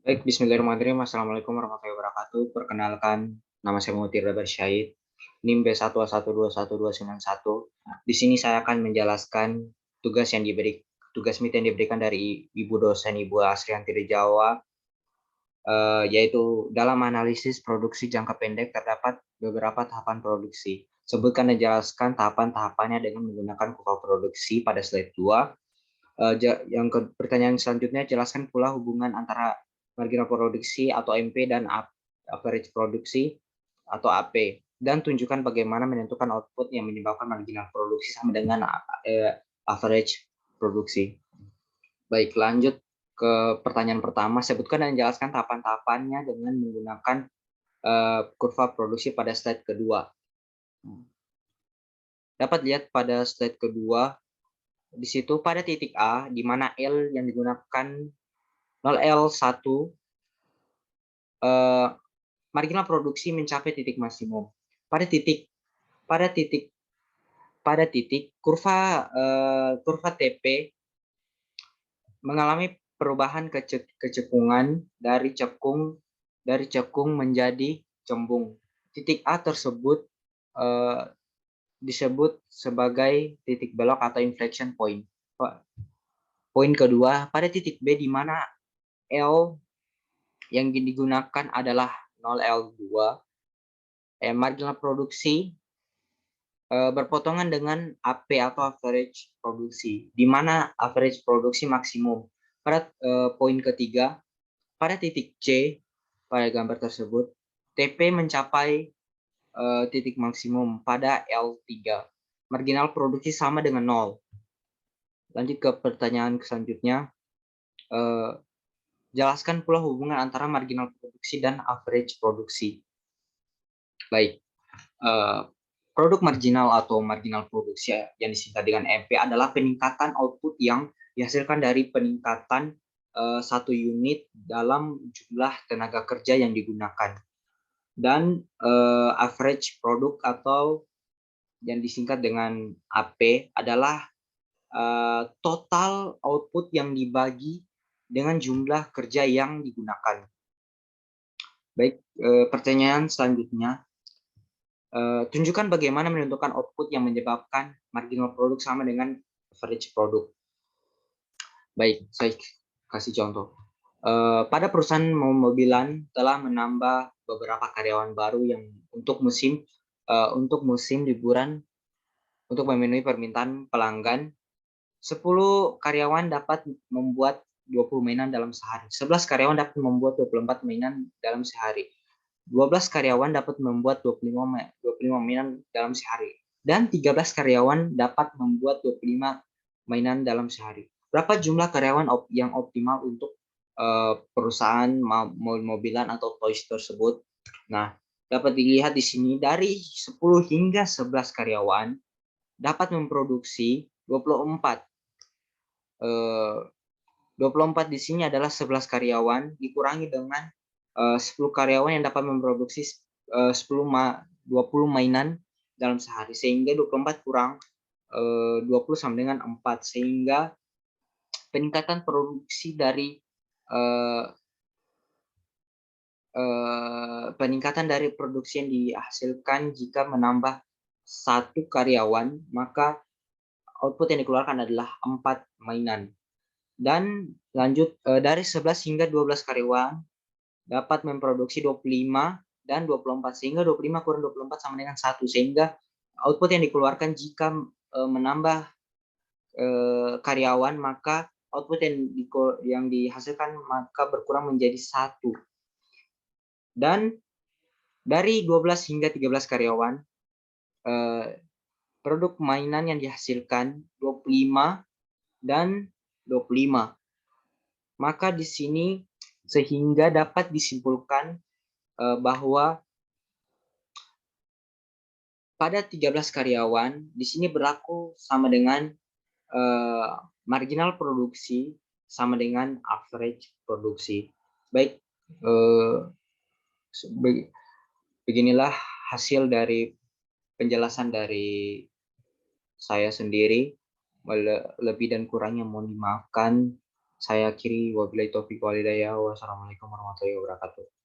Baik, bismillahirrahmanirrahim. Assalamualaikum warahmatullahi wabarakatuh. Perkenalkan, nama saya Muhammad Radar Syahid, NIM B1112191. Di sini saya akan menjelaskan tugas meet yang diberikan dari Ibu dosen Ibu Asrianti Jawa, yaitu dalam analisis produksi jangka pendek terdapat beberapa tahapan produksi. Sebutkan dan jelaskan tahapan-tahapannya dengan menggunakan kurva produksi pada slide 2. Pertanyaan selanjutnya, jelaskan pula hubungan antara marginal produksi atau MP dan average produksi atau AP, dan tunjukkan bagaimana menentukan output yang menyebabkan marginal produksi sama dengan average produksi. Baik, lanjut ke pertanyaan pertama. Sebutkan dan jelaskan tahapan-tahapannya dengan menggunakan kurva produksi pada slide kedua. Dapat lihat pada slide kedua, di situ pada titik A, di mana L yang digunakan 0L1, marginal produksi mencapai titik maksimum. Pada titik kurva TP mengalami perubahan kecekungan dari cekung menjadi cembung. Titik A tersebut disebut sebagai titik belok atau inflection point. Poin kedua, pada titik B di mana L yang digunakan adalah 0L2, marginal produksi berpotongan dengan AP atau average produksi, di mana average produksi maksimum. Pada poin ketiga, pada titik C pada gambar tersebut, TP mencapai titik maksimum pada L3. Marginal produksi sama dengan 0. Lanjut ke pertanyaan selanjutnya. Jelaskan pula hubungan antara marginal produksi dan average produksi. Baik, produk marginal atau marginal produksi yang disingkat dengan MP adalah peningkatan output yang dihasilkan dari peningkatan satu unit dalam jumlah tenaga kerja yang digunakan. Dan average produk atau yang disingkat dengan AP adalah total output yang dibagi dengan jumlah kerja yang digunakan. Baik, pertanyaan selanjutnya. Tunjukkan bagaimana menentukan output yang menyebabkan marginal produk sama dengan average produk. Baik, saya kasih contoh. Pada perusahaan mobilan telah menambah beberapa karyawan baru yang untuk musim liburan untuk memenuhi permintaan pelanggan. 10 karyawan dapat membuat 20 mainan dalam sehari. 11 karyawan dapat membuat 24 mainan dalam sehari. 12 karyawan dapat membuat 25 mainan dalam sehari. Dan 13 karyawan dapat membuat 25 mainan dalam sehari. Berapa jumlah karyawan yang optimal untuk perusahaan mobilan atau toys tersebut? Nah, dapat dilihat di sini dari 10 hingga 11 karyawan dapat memproduksi 24. 24 di sini adalah 11 karyawan dikurangi dengan 10 karyawan yang dapat memproduksi 20 mainan dalam sehari, sehingga 24 kurang 20 sama dengan 4, sehingga peningkatan produksi dari produksi yang dihasilkan jika menambah 1 karyawan, maka output yang dikeluarkan adalah 4 mainan. Dan lanjut, dari 11 hingga 12 karyawan dapat memproduksi 25 dan 24, sehingga 25 kurang 24 sama dengan 1, sehingga output yang dikeluarkan jika menambah karyawan, maka output yang dihasilkan maka berkurang menjadi 1. Dan dari 12 hingga 13 karyawan, produk mainan yang dihasilkan 25 dan 25. Maka di sini sehingga dapat disimpulkan bahwa pada 13 karyawan di sini berlaku sama dengan marginal produksi sama dengan average produksi. Baik, beginilah hasil dari penjelasan dari saya sendiri. Lebih dan kurangnya mohon dimaafkan. Saya akhiri, wabillahi taufiq wal hidayah. Wassalamualaikum warahmatullahi wabarakatuh.